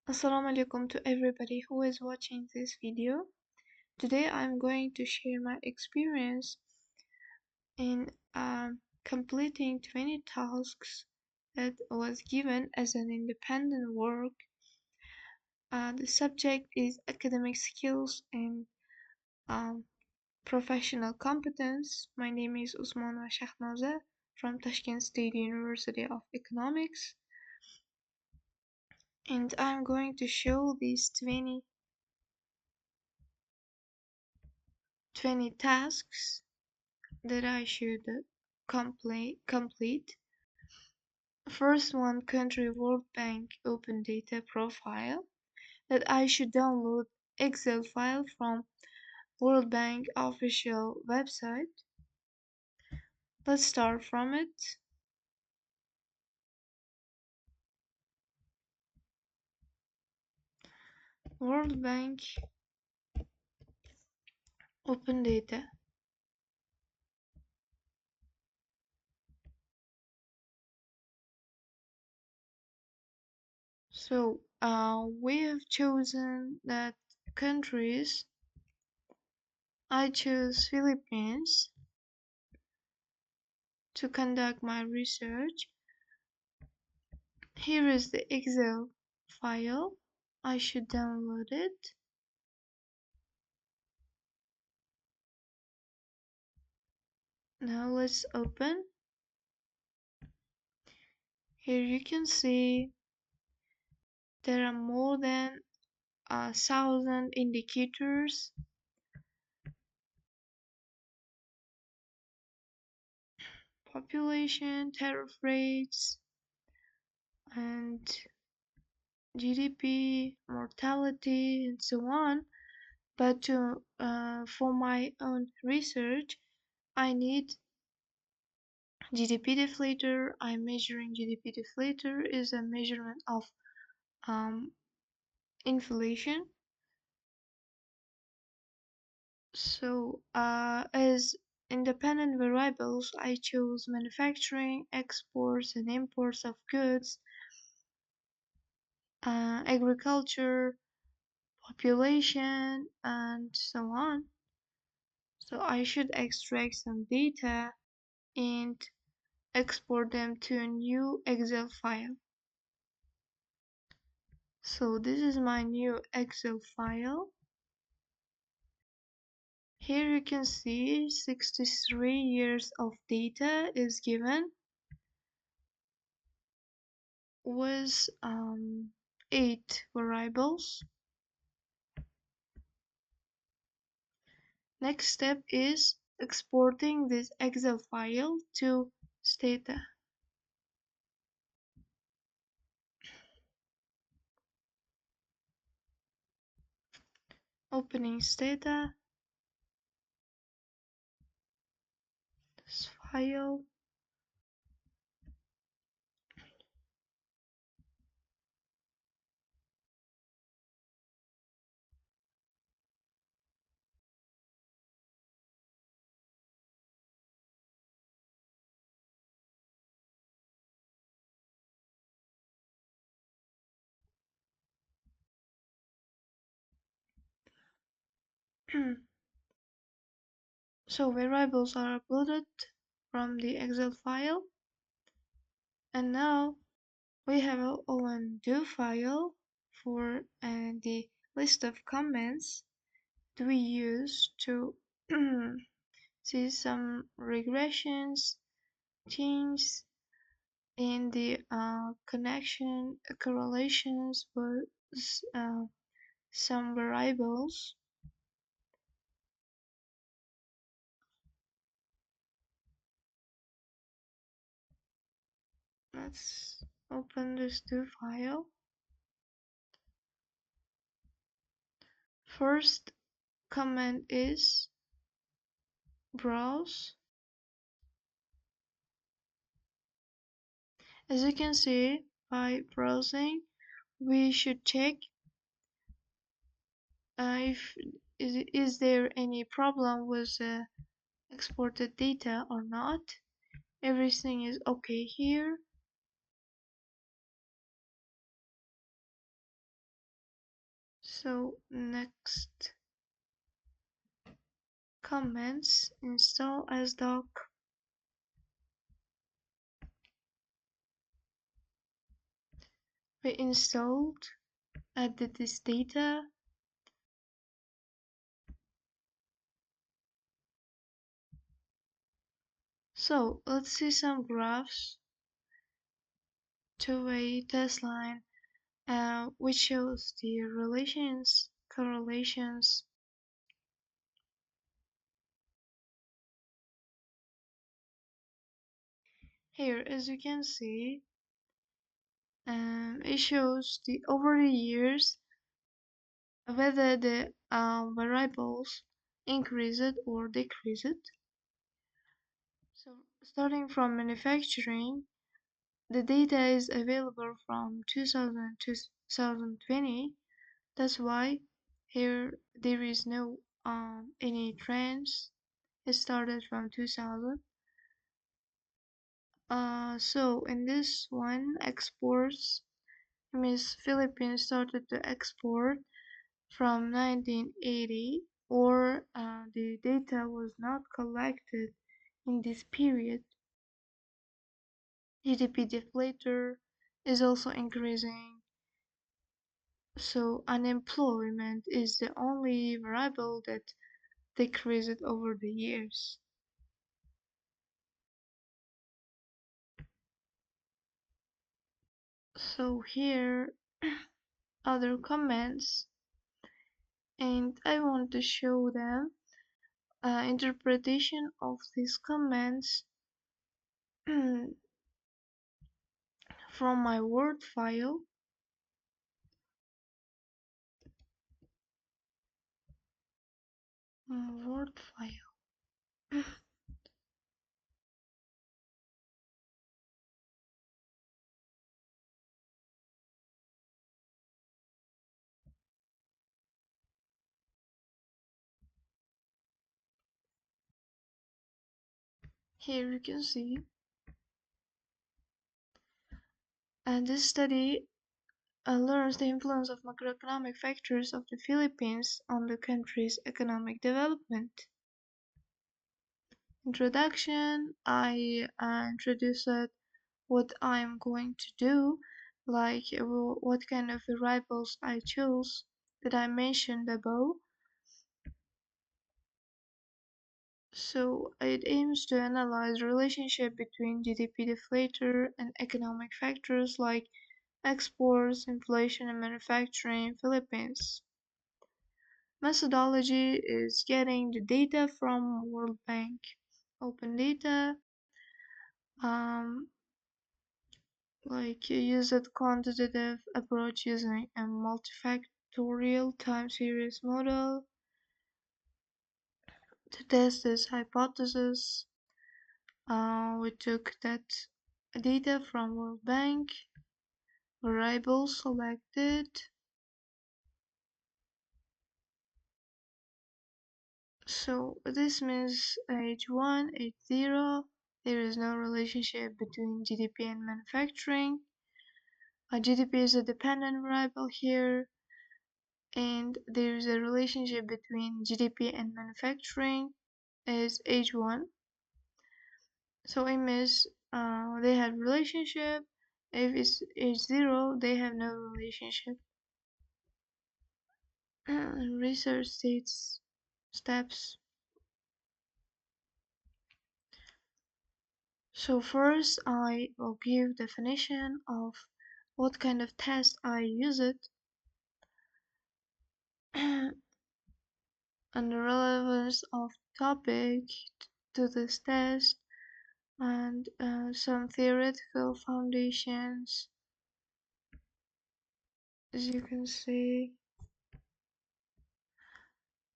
Assalamu alaikum to everybody who is watching this video. Today I'm going to share my experience in completing 20 tasks that was given as an independent work. The subject is academic skills and um, professional competence. My name is Usmonova Shahnoza from Tashkent State University of Economics, and I'm going to show these 20 tasks that I should complete. First one, country World Bank open data profile, that I should download Excel file from World Bank official website. Let's start from it. World Bank open data. So we have chosen that countries. I choose Philippines to conduct my research. Here is the Excel file. I should download it. Now let's open. Here you can see there are more than 1,000 indicators. Population, tariff rates, and GDP, mortality, and so on. But for my own research, I need GDP deflator. I'm measuring GDP deflator is a measurement of inflation. So as independent variables, I chose manufacturing, exports and imports of goods, agriculture, population, and so on. So I should extract some data and export them to a new Excel file. So this is my new Excel file. Here you can see 63 years of data is given with 8 variables. Next step is exporting this Excel file to Stata. Opening Stata, this file. So variables are uploaded from the Excel file, and now we have our own do file for the list of comments that we use to see some regressions, changes in the correlations with some variables. Let's open this do file. First comment is browse. As you can see, by browsing, we should check if is there any problem with exported data or not. Everything is okay here. So next comments, install as doc. We installed, added this data. So let's see some graphs. Two-way test line, which shows the relations, correlations. Here, as you can see, it shows the over the years whether the variables increased or decreased. So starting from manufacturing, the data is available from 2000 to 2020. That's why here there is no any trends. It started from 2000. So in this one, exports means Philippines started to export from 1980, or the data was not collected in this period. GDP deflator is also increasing, so unemployment is the only variable that decreased over the years. So here other comments, and I want to show them interpretation of these comments from my Word file. Word file. Here you can see, and this study learns the influence of macroeconomic factors of the Philippines on the country's economic development. Introduction, I introduced what I'm going to do, like what kind of variables I choose that I mentioned above. So it aims to analyze the relationship between GDP deflator and economic factors like exports, inflation, and manufacturing in Philippines. Methodology is getting the data from World Bank. Open data, like you use a quantitative approach using a multifactorial time series model to test this hypothesis. We took that data from World Bank, variables selected. So this means age 1, age 0, there is no relationship between GDP and manufacturing. GDP is a dependent variable here, and there is a relationship between GDP and manufacturing is age 1. So it means they have relationship. If it's age 0, they have no relationship. Research states steps. So first I will give definition of what kind of test I use it and the relevance of topic to this test and some theoretical foundations, as you can see.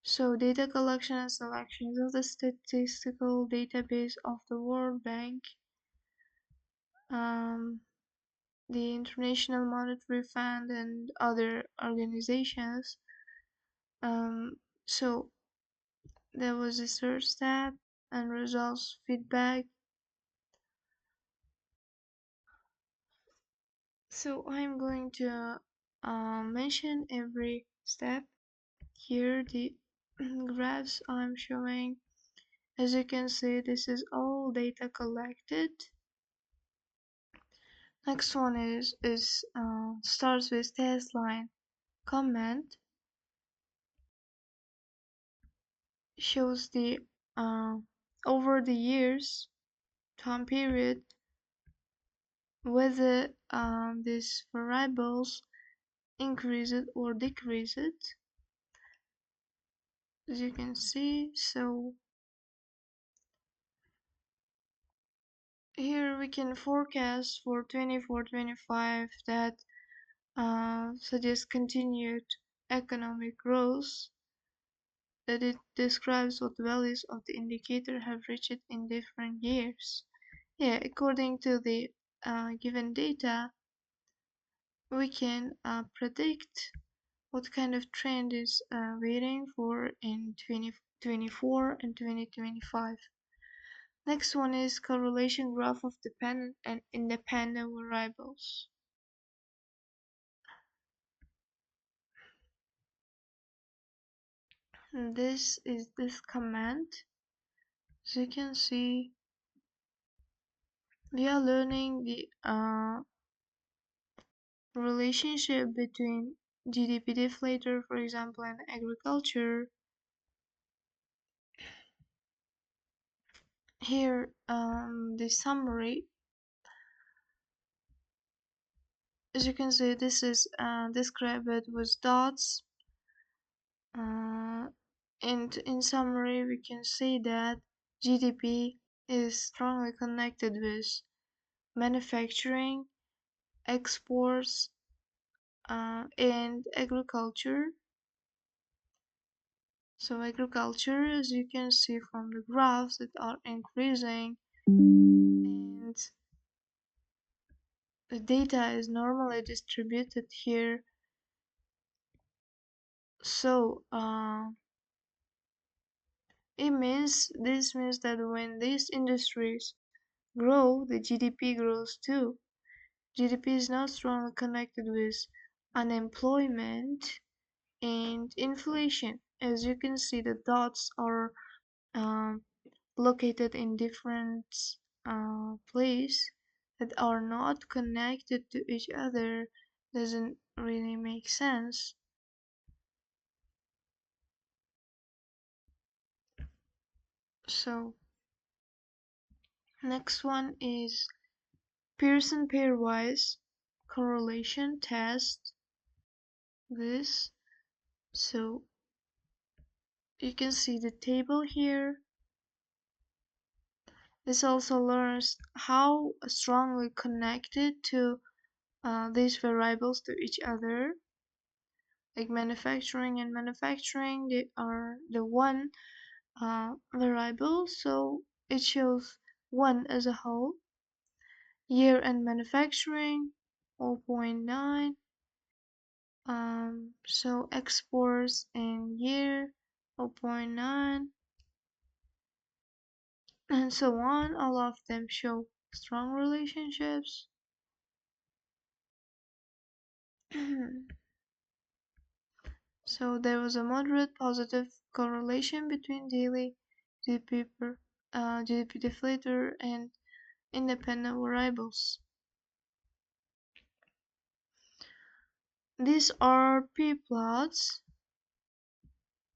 So data collection and selections of the statistical database of the World Bank, the International Monetary Fund, and other organizations. So there was a search tab and results feedback. So I'm going to mention every step. Here the graphs I'm showing. As you can see, this is all data collected. Next one is starts with test line comment. Shows the over the years time period whether these variables increase it or decrease it, as you can see. So here we can forecast for 24-25 that suggests continued economic growth, that it describes what values of the indicator have reached in different years. Yeah, according to the given data, we can predict what kind of trend is waiting for in 2024 and 2025. Next one is correlation graph of dependent and independent variables. And this is this command. As you can see, we are learning the relationship between GDP deflator, for example, and agriculture. Here, the summary. As you can see, this is described with dots. And in summary, we can say that GDP is strongly connected with manufacturing, exports, and agriculture. So agriculture, as you can see from the graphs, that are increasing, and the data is normally distributed here. So this means that when these industries grow, the GDP grows too. GDP is not strongly connected with unemployment and inflation. As you can see, the dots are um, located in different places that are not connected to each other. Doesn't really make sense. So next one is Pearson pairwise correlation test. This, so you can see the table here. This also learns how strongly connected to these variables to each other. Like manufacturing and manufacturing, they are the one variable, so it shows one as a whole. Year and manufacturing 0.9. So exports and year 0.9, and so on. All of them show strong relationships. So there was a moderate positive correlation between daily GDP GDP deflator and independent variables. These are p-plots.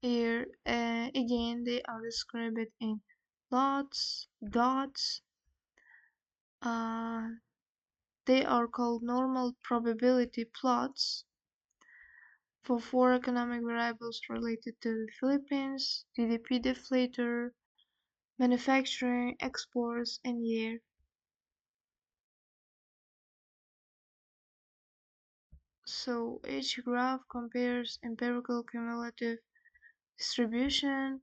Here again they are described in dots. They are called normal probability plots for 4 economic variables related to the Philippines: GDP deflator, manufacturing, exports, and year. So each graph compares empirical cumulative distribution.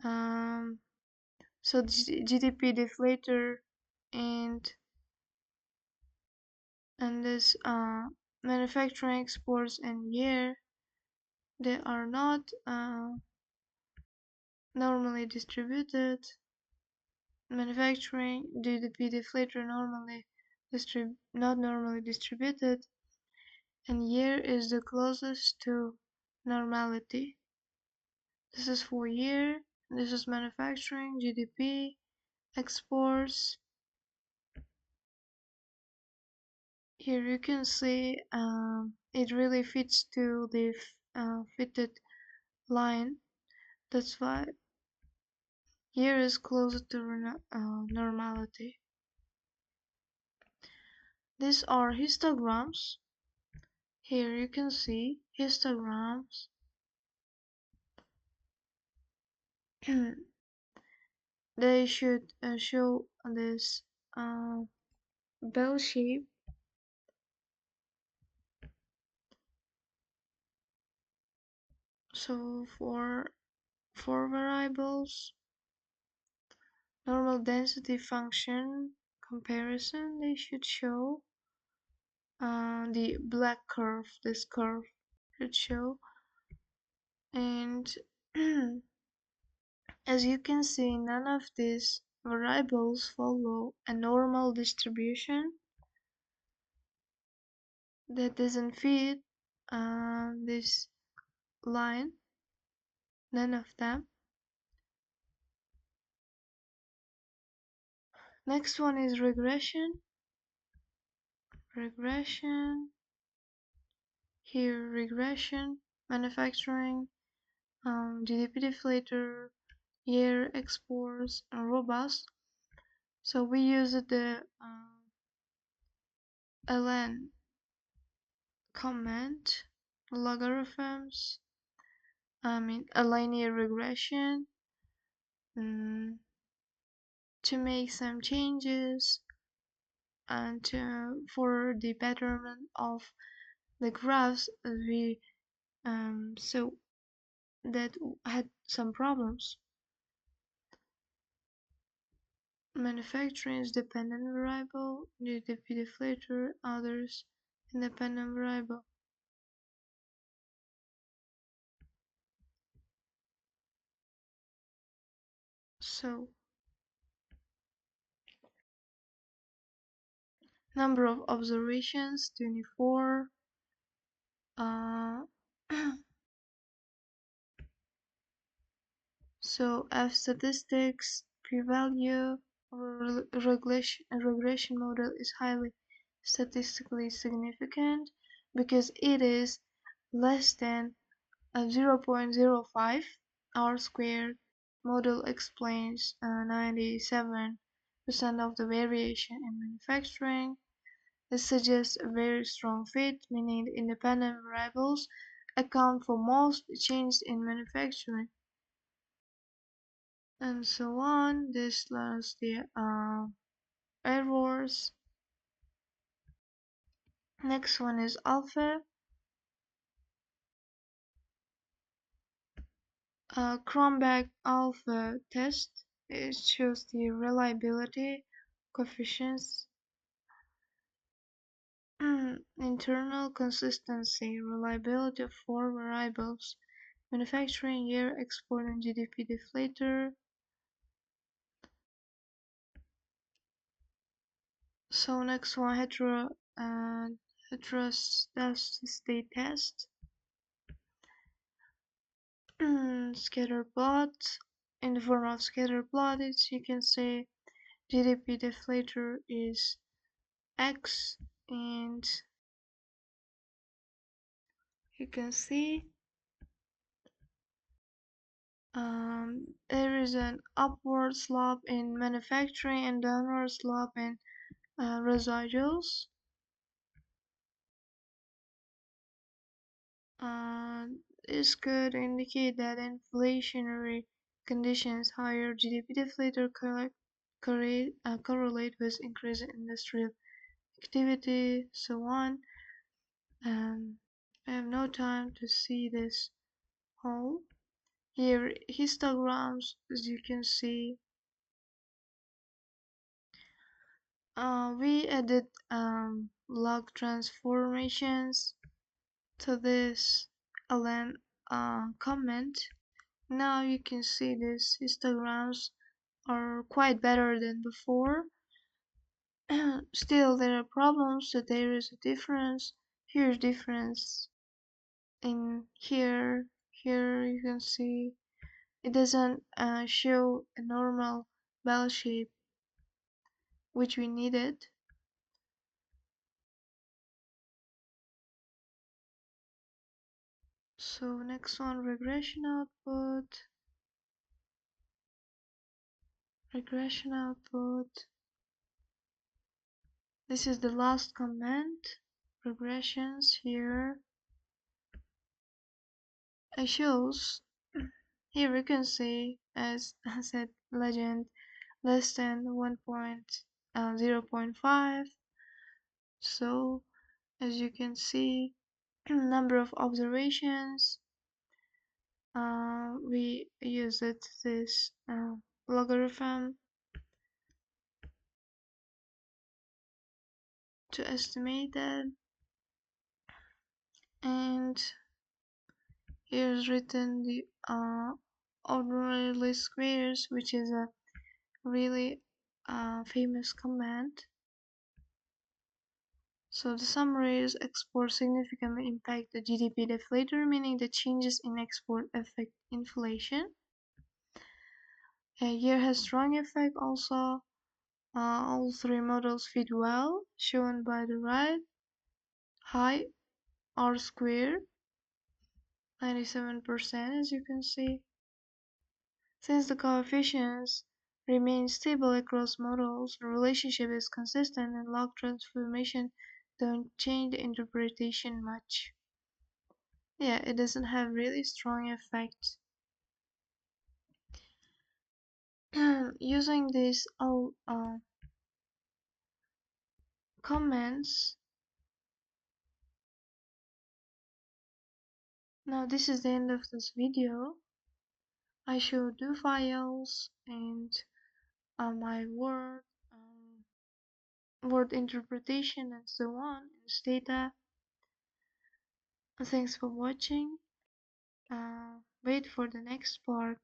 So GDP deflator and this manufacturing, exports, and year, they are not normally distributed. Manufacturing GDP deflator not normally distributed, and year is the closest to normality. This is for year. This is manufacturing, GDP, exports. Here you can see it really fits to the fitted line. That's why here is closer to normality. These are histograms. Here you can see histograms. They should show this bell shape. So for variables, normal density function comparison, they should show the black curve. This curve should show, and as you can see, none of these variables follow a normal distribution. That doesn't fit this line, none of them. Next one is regression. Here regression, manufacturing, GDP deflator, year exports, and robust. So we use the ln comment, logarithms, a linear regression, to make some changes and for the betterment of the graphs we so that had some problems. Manufacturing is dependent variable, GDP deflator, others independent variable. So number of observations 24. So F statistics, p-value, regression model is highly statistically significant because it is less than 0.05 r squared. Model explains 97% of the variation in manufacturing. This suggests a very strong fit, meaning the independent variables account for most changes in manufacturing. And so on. This learns the errors. Next one is alpha. Cronbach alpha test. It shows the reliability coefficients, internal consistency, reliability of four variables, manufacturing, year, export, and GDP deflator. So next one, heteroscedasticity test. Scatter plot. In the form of scatter plot, you can say GDP deflator is X, and you can see there is an upward slope in manufacturing and downward slope in residuals. This could indicate that inflationary conditions, higher GDP deflator correlate with increased industrial activity, so on. I have no time to see this whole. Here histograms, as you can see. We added log transformations to this ln comment. Now you can see these histograms are quite better than before. Still there are problems, so there is a difference, huge difference. And here you can see it doesn't show a normal bell shape which we needed. So next one, regression output. This is the last comment. Regressions here. It shows here we can see, as I said, legend less than 0.5. So as you can see, number of observations, we used this logarithm to estimate that, and here's written the ordinary least squares, which is a really famous command. So the summary is export significantly impact the GDP deflator, meaning the changes in export affect inflation. Year has strong effect also. All three models fit well, shown by the right. High R square, 97%, as you can see. Since the coefficients remain stable across models, the relationship is consistent and log transformation don't change the interpretation much. Yeah, it doesn't have really strong effect. Using these all comments, now this is the end of this video. I showed two files and my word interpretation and so on in Stata. Thanks for watching. Wait for the next part.